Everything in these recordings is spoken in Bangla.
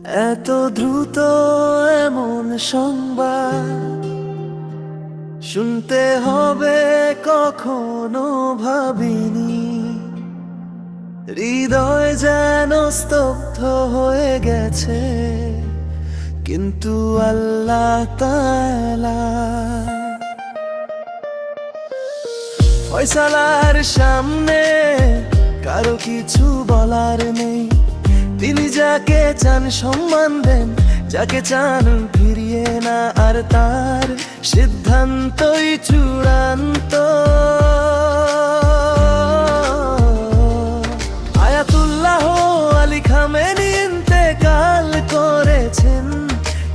এত দ্রুত এমন সংবাদ শুনতে হবে কখনো ভাবিনি। হৃদয় যেন স্তব্ধ হয়ে গেছে, কিন্তু আল্লাহ তাআলা ফয়সালার সামনে কারো কিছু বলার নেই। তিনি যাকে চান সম্মান দেন, যাকে চান ফিরিয়ে না, আর তার সিদ্ধান্তই চূড়ান্ত। আয়াতুল্লাহ আলী খামেনি ইন্তেকাল করেছেন,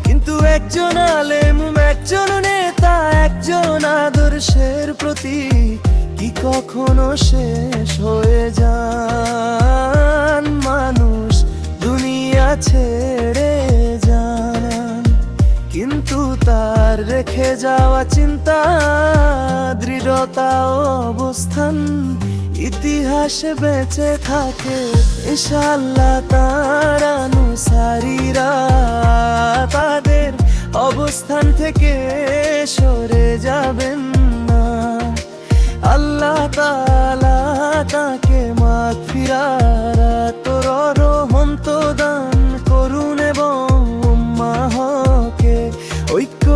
কিন্তু একজন আলেম, একজন নেতা, একজন আদর্শের প্রতি কি কখনো শেষ হয়ে যান? মানুষ দুনিয়া ছেড়ে যান, কিন্তু তার রেখে যাওয়া চিন্তা, দৃঢ়তা ও অবস্থান ইতিহাসে বেঁচে থাকে ইনশাআল্লাহ। তার অনুসারীরা তাদের অবস্থান থেকে সরে যাবেন না। আল্লাহ তাআলা তাকে মাগফিরাত ও রহমত দান করুন এবং উম্মাহকে ঐক্য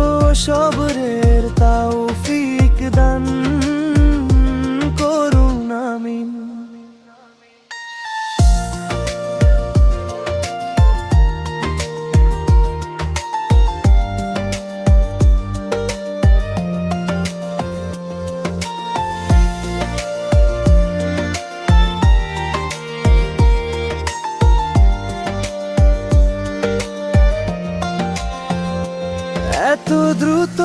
সবরের তৌফিক দান করুন, আমিন। এত দ্রুত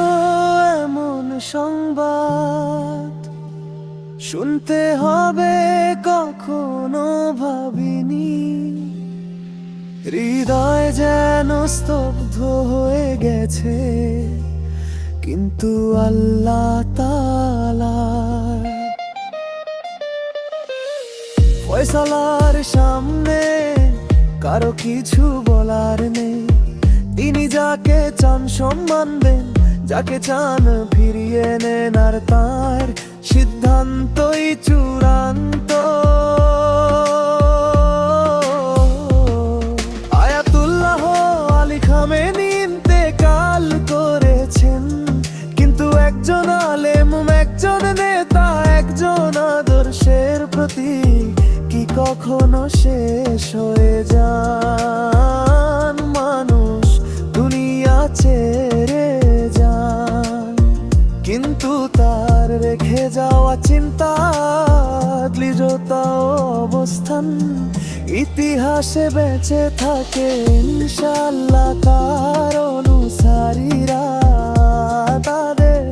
এমন সংবাদ শুনতে হবে কখনো ভাবিনি। হৃদয় যেন স্তব্ধ হয়ে গেছে, কিন্তু আল্লাহ তাআলা ফয়সালার সামনে কারো কিছু বলার নেই। তিনি যাকে চান সম্মান দেন, যাকে চান ফিরিয়ে নেন, আর তার সিদ্ধান্তই চূড়ান্ত। আয়াতুল্লাহ আলী খামেনি ইন্তেকাল করেছেন, কিন্তু একজন আলেম, একজন নেতা, একজন আদর্শের প্রতি কি কখনো শেষ হয়ে যান? মানুষ দুনিয়া ছেড়ে যান, কিন্তু তার রেখে যাওয়া চিন্তা, দৃঢ়তা ও অবস্থান ইতিহাসে বেঁচে থাকে ইনশাআল্লাহ। তার অনুসারীরা তাদের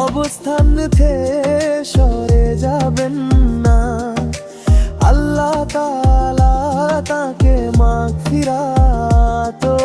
অবস্থান থেকে সরে যাবেন না। আল্লাহ তাআলা তাকে মাগফিরাত ও